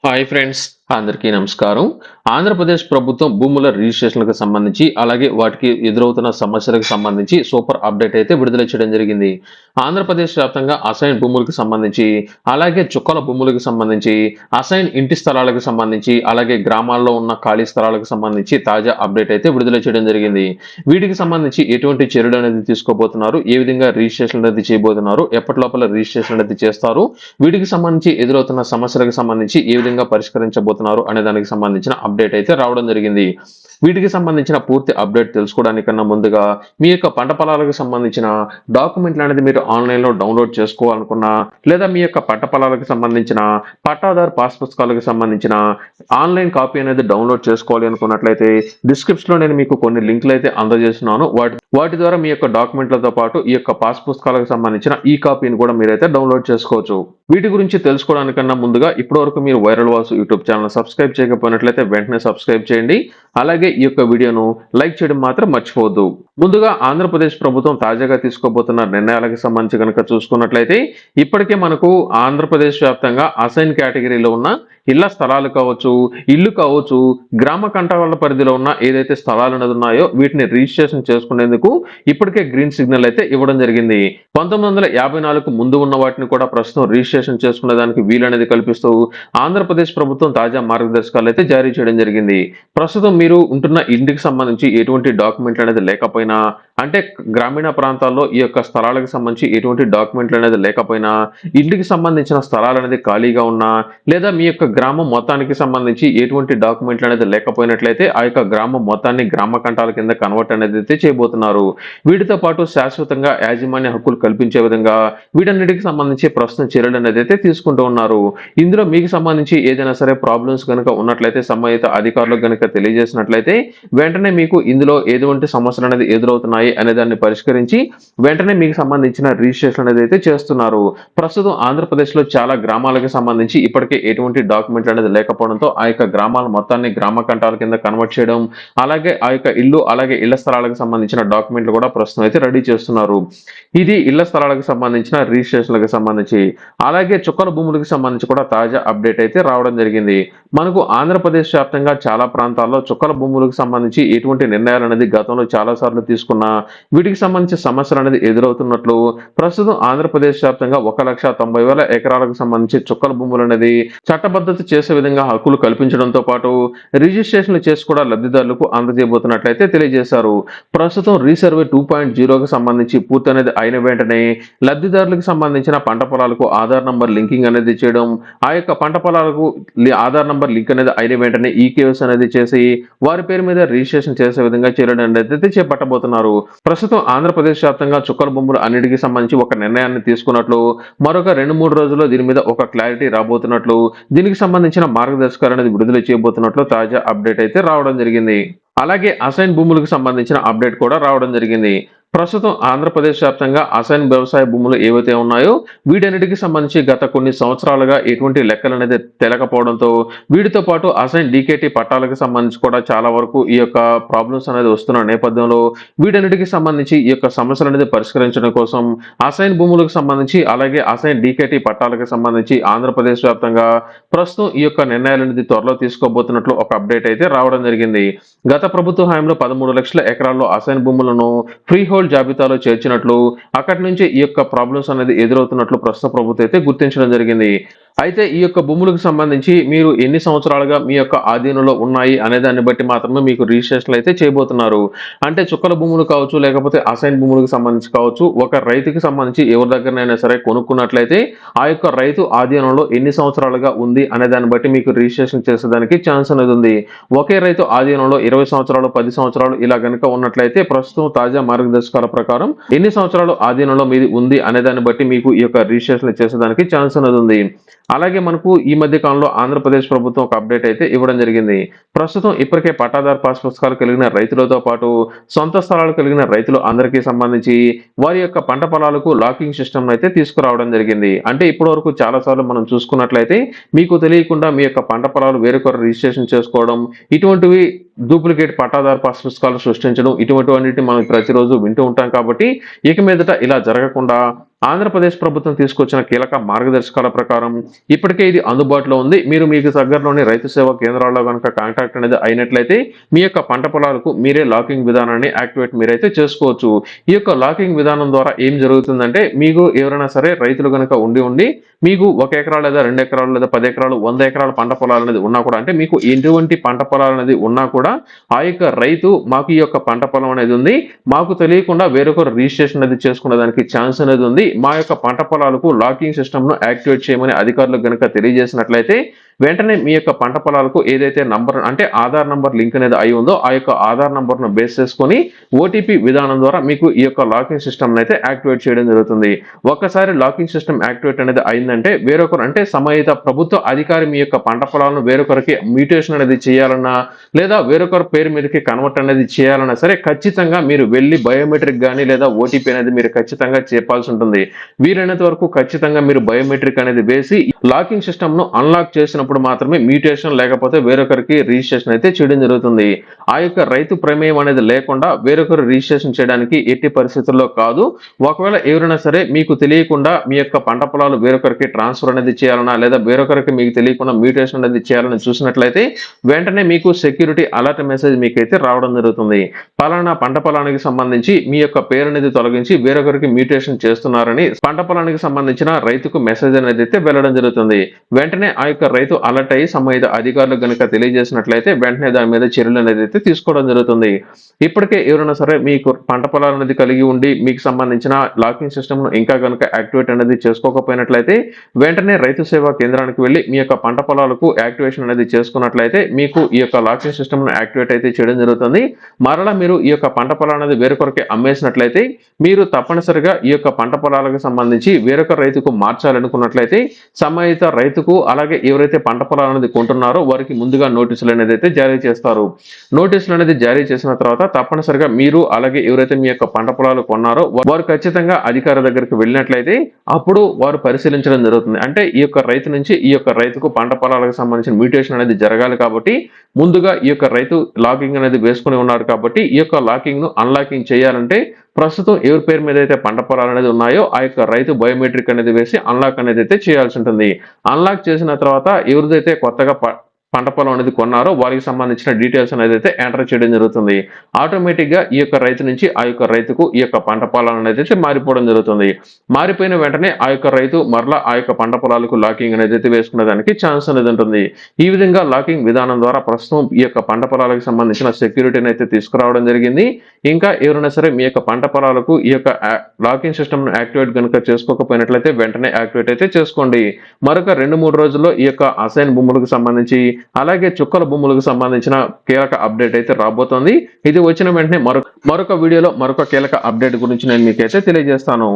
Hi friends, అందరికీ నమస్కారం. ఆంధ్రప్రదేశ్ ప్రభుత్వం భూముల రిజిస్ట్రేషన్‌లకు సంబంధించి, అలాగే వాటికి ఎదురవుతున్న సమస్యలకు సంబంధించి సూపర్ అప్డేట్ అయితే విడుదల చేయడం జరిగింది. ఆంధ్రప్రదేశ్ వ్యాప్తంగా అసైన్ భూములకు సంబంధించి, అలాగే చుక్కల భూములకు సంబంధించి, అసైన్ ఇంటి స్థలాలకు సంబంధించి, అలాగే గ్రామాల్లో ఉన్న ఖాళీ స్థలాలకు సంబంధించి తాజా అప్డేట్ అయితే విడుదల చేయడం జరిగింది. వీటికి సంబంధించి ఎటువంటి చర్యలు అనేది తీసుకోబోతున్నారు, ఏ విధంగా రిజిస్ట్రేషన్ అనేది చేయబోతున్నారు, ఎప్పటిలోపల రిజిస్ట్రేషన్ అనేది చేస్తారు, వీటికి సంబంధించి ఎదురవుతున్న సమస్యలకు సంబంధించి ఏ విధంగా పరిష్కరించబోతున్నారు అనే దానికి సంబంధించిన అప్డేట్ అయితే రావడం జరిగింది. వీటికి సంబంధించిన పూర్తి అప్డేట్ తెలుసుకోవడానికన్నా ముందుగా మీ యొక్క పంట పొలాలకు సంబంధించిన డాక్యుమెంట్లు అనేది మీరు ఆన్లైన్లో డౌన్లోడ్ చేసుకోవాలనుకున్నా, లేదా మీ యొక్క పంట పొలాలకు సంబంధించిన పట్టాదారు పాస్ పుస్తకాలకు సంబంధించిన ఆన్లైన్ కాపీ అనేది డౌన్లోడ్ చేసుకోవాలి అనుకున్నట్లయితే డిస్క్రిప్షన్ లో నేను మీకు కొన్ని లింకులు అయితే అందజేస్తున్నాను. వాటి ద్వారా మీ యొక్క డాక్యుమెంట్లతో పాటు ఈ యొక్క పాస్ పుస్తకాలకు సంబంధించిన ఈ కాపీని కూడా మీరైతే డౌన్లోడ్ చేసుకోవచ్చు. వీటి గురించి తెలుసుకోవడానికన్నా ముందుగా ఇప్పటివరకు మీరు viral Vasu YouTube channel subscribe చేయకపోయినట్లయితే వెంటనే సబ్స్క్రైబ్ చేయండి. అలాగే ఈ యొక్క వీడియోను లైక్ చేయడం మాత్రం మర్చిపోవద్దు. ముందుగా ఆంధ్రప్రదేశ్ ప్రభుత్వం తాజాగా తీసుకోబోతున్న నిర్ణయాలకు సంబంధించి కనుక చూసుకున్నట్లయితే, ఇప్పటికే మనకు ఆంధ్రప్రదేశ్ వ్యాప్తంగా అసైన్ కేటగిరీలో ఉన్న ఇళ్ల స్థలాలు కావచ్చు, ఇల్లు కావచ్చు, గ్రామ కంఠాల పరిధిలో ఉన్న ఏదైతే స్థలాలు అనేది ఉన్నాయో వీటిని రిజిస్ట్రేషన్ చేసుకునేందుకు ఇప్పటికే గ్రీన్ సిగ్నల్ అయితే ఇవ్వడం జరిగింది. 1954 ముందు ఉన్న వాటిని కూడా ప్రస్తుతం రిజిస్ట్రేషన్ చేసుకునే దానికి వీలనేది కల్పిస్తూ ఆంధ్రప్రదేశ్ ప్రభుత్వం తాజా మార్గదర్శకాలు అయితే జారీ చేయడం జరిగింది. ప్రస్తుతం మీరు ఉంటున్న ఇంటికి సంబంధించి ఎటువంటి డాక్యుమెంట్లు అనేది లేకపోయినా, అంటే గ్రామీణ ప్రాంతాల్లో ఈ యొక్క స్థలాలకు సంబంధించి ఎటువంటి డాక్యుమెంట్లు అనేది లేకపోయినా, ఇంటికి సంబంధించిన స్థలాలు అనేది ఖాళీగా ఉన్నా, లేదా మీ యొక్క గ్రామం మొత్తానికి సంబంధించి ఎటువంటి డాక్యుమెంట్లు అనేది లేకపోయినట్లయితే ఆ యొక్క గ్రామం మొత్తాన్ని గ్రామ కంఠాల కింద కన్వర్ట్ అనేది అయితే చేయబోతున్నారు. వీటితో పాటు శాశ్వతంగా యాజమాన్య హక్కులు కల్పించే విధంగా వీటన్నిటికి సంబంధించి ప్రస్తుతం చర్యలు అనేది అయితే తీసుకుంటూ ఉన్నారు. ఇందులో మీకు సంబంధించి ఏదైనా సరే ప్రాబ్లమ్స్ కనుక ఉన్నట్లయితే సంబంధిత అధికారులకు కనుక తెలియజేసినట్లయితే వెంటనే మీకు ఇందులో ఎటువంటి సమస్యలు అనేది ఎదురవుతున్నాయి అనే దాన్ని పరిష్కరించి వెంటనే మీకు సంబంధించిన రిజిస్ట్రేషన్ అనేది అయితే చేస్తున్నారు. ప్రస్తుతం ఆంధ్రప్రదేశ్ లో చాలా గ్రామాలకు సంబంధించి ఇప్పటికే ఎటువంటి డాక్యుమెంట్లు అనేది లేకపోవడంతో ఆ యొక్క గ్రామాల మొత్తాన్ని గ్రామ కంఠాల కింద కన్వర్ట్ చేయడం, అలాగే ఆ యొక్క ఇల్లు అలాగే ఇళ్ల స్థలాలకు సంబంధించిన డాక్యుమెంట్లు కూడా ప్రస్తుతం అయితే రెడీ చేస్తున్నారు. ఇది ఇళ్ల స్థలాలకు సంబంధించిన రిజిస్ట్రేషన్లకు సంబంధించి. అలాగే చుక్కల భూములకు సంబంధించి కూడా తాజా అప్డేట్ అయితే రావడం జరిగింది. మనకు ఆంధ్రప్రదేశ్ వ్యాప్తంగా చాలా ప్రాంతాల్లో చుక్కల భూములకు సంబంధించి ఎటువంటి నిర్ణయాలు అనేది గతంలో చాలా సార్లు తీసుకున్నా వీటికి సంబంధించి సమస్యలు అనేది ఎదురవుతున్నట్లు ప్రస్తుతం ఆంధ్రప్రదేశ్ వ్యాప్తంగా 1,90,000 ఎకరాలకు సంబంధించి చుక్కల భూములు అనేది చట్టబద్ధత చేసే విధంగా హక్కులు కల్పించడంతో పాటు రిజిస్ట్రేషన్లు చేసి కూడా లబ్ధిదారులకు అందజేయబోతున్నట్లయితే తెలియజేశారు. ప్రస్తుతం రీసర్వే 2.0కి సంబంధించి పూర్తి అనేది అయిన వెంటనే లబ్ధిదారులకు సంబంధించిన పంట పొలాలకు ఆధార్ నంబర్ లింకింగ్ అనేది చేయడం, ఆ యొక్క పంట పొలాలకు ఆధార్ నంబర్ లింక్ అనేది అయిన వెంటనే ఈకేఎస్ అనేది చేసి వారి పేరు మీద రిజిస్ట్రేషన్ చేసే విధంగా చర్యలు అనేది చేపట్టబోతున్నారు. ప్రస్తుతం ఆంధ్రప్రదేశ్ వ్యాప్తంగా చుక్కల భూములు అన్నిటికీ సంబంధించి ఒక నిర్ణయాన్ని తీసుకున్నట్లు, మరొక 2-3 రోజుల్లో దీని మీద ఒక క్లారిటీ రాబోతున్నట్లు, దీనికి సంబంధించిన మార్గదర్శకాలు అనేది విడుదల చేయబోతున్నట్లు తాజా అప్డేట్ అయితే రావడం జరిగింది. అలాగే అసైన్ భూములకు సంబంధించిన అప్డేట్ కూడా రావడం జరిగింది. ప్రస్తుతం ఆంధ్రప్రదేశ్ వ్యాప్తంగా అసైన్ వ్యవసాయ భూములు ఏవైతే ఉన్నాయో వీటన్నిటికి సంబంధించి గత కొన్ని సంవత్సరాలుగా ఎటువంటి లెక్కలు అనేది తెలకపోవడంతో వీటితో పాటు అసైన్ డీకేటీ పట్టాలకు సంబంధించి కూడా చాలా వరకు ఈ యొక్క ప్రాబ్లమ్స్ అనేది వస్తున్న నేపథ్యంలో వీటన్నిటికి సంబంధించి ఈ యొక్క సమస్యలు అనేది పరిష్కరించడం కోసం అసైన్ భూములకు సంబంధించి అలాగే అసైన్ డీకేటీ పట్టాలకు సంబంధించి ఆంధ్రప్రదేశ్ వ్యాప్తంగా ప్రస్తుతం ఈ యొక్క నిర్ణయాలు అనేది త్వరలో తీసుకోబోతున్నట్లు ఒక అప్డేట్ అయితే రావడం జరిగింది. గత ప్రభుత్వ హయాంలో 13 లక్షల ఎకరాల్లో అసైన్ భూములను ఫ్రీ హోల్డ్ జాబితాలో చేర్చినట్లు, అక్కడి నుంచి ఈ యొక్క ప్రాబ్లమ్స్ అనేది ఎదురవుతున్నట్లు ప్రస్తుత ప్రభుత్వం అయితే గుర్తించడం జరిగింది. అయితే ఈ యొక్క భూములకు సంబంధించి మీరు ఎన్ని సంవత్సరాలుగా మీ యొక్క ఆధీనంలో ఉన్నాయి అనే దాన్ని బట్టి మాత్రమే మీకు రిజిస్ట్రేషన్ అయితే చేయబోతున్నారు. అంటే చుక్కల భూములు కావచ్చు, లేకపోతే అసైన్ భూములకు సంబంధించి కావచ్చు, ఒక రైతుకి సంబంధించి ఎవరి దగ్గరనైనా సరే కొనుక్కున్నట్లయితే ఆ యొక్క రైతు ఆధీనంలో ఎన్ని సంవత్సరాలుగా ఉంది అనే దాన్ని బట్టి మీకు రిజిస్ట్రేషన్ చేసేదానికి ఛాన్స్ అనేది ఉంది. ఒకే రైతు ఆధీనంలో 20 సంవత్సరాలు 10 సంవత్సరాలు ఇలా కనుక ఉన్నట్లయితే ప్రస్తుతం తాజా మార్గదర్శకాల ప్రకారం ఎన్ని సంవత్సరాలు ఆధీనంలో మీది ఉంది అనే దాన్ని బట్టి మీకు ఈ యొక్క రిజిస్ట్రేషన్ చేసేదానికి ఛాన్స్ అనేది ఉంది. అలాగే మనకు ఈ మధ్య కాలంలో ఆంధ్రప్రదేశ్ ప్రభుత్వం ఒక అప్డేట్ అయితే ఇవ్వడం జరిగింది. ప్రస్తుతం ఇప్పటికే పట్టాదారు పాస్ పుస్తకాలు కలిగిన రైతులతో పాటు సొంత స్థలాలు కలిగిన రైతులు అందరికీ సంబంధించి వారి యొక్క పంట పొలాలకు లాకింగ్ సిస్టమ్ అయితే తీసుకురావడం జరిగింది. అంటే ఇప్పటి వరకు చాలా సార్లు మనం చూసుకున్నట్లయితే మీకు తెలియకుండా మీ యొక్క పంట పొలాలు వేరొకరు రిజిస్ట్రేషన్ చేసుకోవడం, ఇటువంటివి డూప్లికేట్ పట్టాదారు పాస్ పుస్తకాలు సృష్టించడం, ఇటువంటివన్నిటిని మనం ప్రతిరోజు వింటూ ఉంటాం. కాబట్టి ఇక మీదట ఇలా జరగకుండా ఆంధ్రప్రదేశ్ ప్రభుత్వం తీసుకొచ్చిన కీలక మార్గదర్శకాల ప్రకారం ఇప్పటికే ఇది అందుబాటులో ఉంది. మీరు మీకు దగ్గరలోని రైతు సేవా కేంద్రాల్లో కనుక కాంటాక్ట్ అనేది అయినట్లయితే మీ యొక్క పంట పొలాలకు మీరే లాకింగ్ విధానాన్ని యాక్టివేట్ మీరైతే చేసుకోవచ్చు. ఈ యొక్క లాకింగ్ విధానం ద్వారా ఏం జరుగుతుందంటే మీకు ఎవరైనా సరే రైతులు కనుక ఉండి మీకు 1 ఎకరా లేదా 2 ఎకరాలు లేదా 10 ఎకరాలు 100 ఎకరాల పంట పొలాలు అనేది ఉన్నా కూడా అంటే మీకు ఎటువంటి పంట పొలాలు అనేది ఉన్నా కూడా ఆ యొక్క రైతు మాకు ఈ యొక్క పంట పొలం అనేది ఉంది, మాకు తెలియకుండా వేరొకరు రిజిస్ట్రేషన్ అనేది చేసుకునే దానికి ఛాన్స్ అనేది ఉంది, మా యొక్క పంట పొలాలకు లాకింగ్ సిస్టమ్ ను యాక్టివేట్ చేయమని అధికారులకు గనుక తెలియజేసినట్లయితే వెంటనే మీ యొక్క పంట పొలాలకు ఏదైతే నంబర్ అంటే ఆధార్ నంబర్ లింక్ అనేది అయి ఉందో ఆ యొక్క ఆధార్ నంబర్ ను బేస్ చేసుకొని ఓటీపీ విధానం ద్వారా మీకు ఈ యొక్క లాకింగ్ సిస్టమ్ అయితే యాక్టివేట్ చేయడం జరుగుతుంది. ఒక్కసారి లాకింగ్ సిస్టమ్ యాక్టివేట్ అనేది అయిందంటే వేరొకరు అంటే సంబంధిత ప్రభుత్వ అధికారి మీ యొక్క పంట పొలాలను వేరొకరికి మ్యూటేషన్ అనేది చేయాలన్నా లేదా వేరొకరి పేరు మీదకి కన్వర్ట్ అనేది చేయాలన్నా సరే ఖచ్చితంగా మీరు వెళ్ళి బయోమెట్రిక్ కానీ లేదా ఓటీపీ అనేది మీరు ఖచ్చితంగా చెప్పాల్సి ఉంటుంది. వీలైనంత వరకు ఖచ్చితంగా మీరు బయోమెట్రిక్ అనేది వేసి లాకింగ్ సిస్టమ్ ను అన్లాక్ చేసినప్పుడు మాత్రమే మ్యూటేషన్ లేకపోతే వేరొకరికి రిజిస్ట్రేషన్ అయితే చేయడం జరుగుతుంది. ఆ యొక్క రైతు ప్రమేయం అనేది లేకుండా వేరొకరు రిజిస్ట్రేషన్ చేయడానికి ఎట్టి పరిస్థితుల్లో కాదు. ఒకవేళ ఎవరైనా సరే మీకు తెలియకుండా మీ యొక్క పంట పొలాలు వేరొకరికి ట్రాన్స్ఫర్ అనేది చేయాలన్నా లేదా వేరొకరికి మీకు తెలియకుండా మ్యూటేషన్ అనేది చేయాలని చూసినట్లయితే వెంటనే మీకు సెక్యూరిటీ అలర్ట్ మెసేజ్ మీకైతే రావడం జరుగుతుంది. పలానా పంట పొలానికి సంబంధించి మీ యొక్క పేరు అనేది తొలగించి వేరొకరికి మ్యూటేషన్ చేస్తున్నారని పంట పొలానికి సంబంధించిన రైతుకు మెసేజ్ అనేది అయితే వెళ్ళడం జరుగుతుంది. వెంటనే ఆ యొక్క రైతు అలర్ట్ అయ్యి సంబంధిత అధికారులకు గనుక తెలియజేసినట్లయితే వెంటనే దాని మీద చర్యలు అనేది అయితే తీసుకోవడం జరుగుతుంది. ఇప్పటికే ఎవరైనా సరే మీకు పంట పొలాలు అనేది కలిగి ఉండి మీకు సంబంధించిన లాకింగ్ సిస్టమ్ ను ఇంకా కనుక యాక్టివేట్ అనేది చేసుకోకపోయినట్లయితే వెంటనే రైతు సేవా కేంద్రానికి వెళ్ళి మీ యొక్క పంట పొలాలకు యాక్టివేషన్ అనేది చేసుకున్నట్లయితే మీకు ఈ యొక్క లాకింగ్ సిస్టమ్ ను యాక్టివేట్ అయితే చేయడం జరుగుతుంది. మరలా మీరు ఈ యొక్క పంట పొలాలు అనేది వేరొకరికి అమ్మేసినట్లయితే మీరు తప్పనిసరిగా ఈ యొక్క పంట పొలాలకు సంబంధించి వేరొక రైతుకు మార్చాలనుకున్నట్లయితే సంబంధిత రైతుకు అలాగే ఎవరైతే పంట పొలాలు అనేది కొంటున్నారో వారికి ముందుగా నోటీసులు అనేది అయితే జారీ చేస్తారు. నోటీసులు అనేది జారీ చేసిన తర్వాత తప్పనిసరిగా మీరు అలాగే ఎవరైతే మీ యొక్క పంట పొలాలు కొన్నారో వారు ఖచ్చితంగా అధికారి దగ్గరికి వెళ్ళినట్లయితే అప్పుడు వారు పరిశీలించడం జరుగుతుంది. అంటే ఈ యొక్క రైతు నుంచి ఈ యొక్క రైతుకు పంట పొలాలకు సంబంధించిన మ్యూటేషన్ అనేది జరగాలి కాబట్టి ముందుగా ఈ యొక్క రైతు లాకింగ్ అనేది వేసుకుని ఉన్నారు కాబట్టి ఈ యొక్క లాకింగ్ ను అన్లాకింగ్ చేయాలంటే ప్రస్తుతం ఎవరి పేరు మీద అయితే పంట పొలాలు అనేది ఉన్నాయో ఆ యొక్క రైతు బయోమెట్రిక్ అనేది వేసి అన్లాక్ అనేది అయితే చేయాల్సి ఉంటుంది. అన్లాక్ చేసిన తర్వాత ఎవరిదైతే కొత్తగా పంట పొలం అనేది కొన్నారో వారికి సంబంధించిన డీటెయిల్స్ అనేది అయితే ఎంటర్ చేయడం జరుగుతుంది. ఆటోమేటిక్ గా ఈ యొక్క రైతు నుంచి ఆ యొక్క రైతుకు ఈ యొక్క పంట పొలాలు అనేది అయితే మారిపోవడం జరుగుతుంది. మారిపోయిన వెంటనే ఆ యొక్క రైతు మరలా ఆ యొక్క పంట పొలాలకు లాకింగ్ అనేది అయితే వేసుకునే దానికి ఛాన్స్ అనేది ఉంటుంది. ఈ విధంగా లాకింగ్ విధానం ద్వారా ప్రస్తుతం ఈ యొక్క పంట పొలాలకు సంబంధించిన సెక్యూరిటీని అయితే తీసుకురావడం జరిగింది. ఇంకా ఎవరైనా సరే మీ యొక్క పంట పొలాలకు ఈ యొక్క లాకింగ్ సిస్టమ్ ను యాక్టివేట్ కనుక చేసుకోకపోయినట్లయితే వెంటనే యాక్టివేట్ అయితే చేసుకోండి. మరొక 2-3 రోజుల్లో ఈ యొక్క అసైన్ భూములకు సంబంధించి అలాగే చుక్కల భూములకు సంబంధించిన కీలక అప్డేట్ అయితే రాబోతోంది. ఇది వచ్చిన వెంటనే మరొక వీడియోలో మరొక కీలక అప్డేట్ గురించి నేను మీకైతే తెలియజేస్తాను.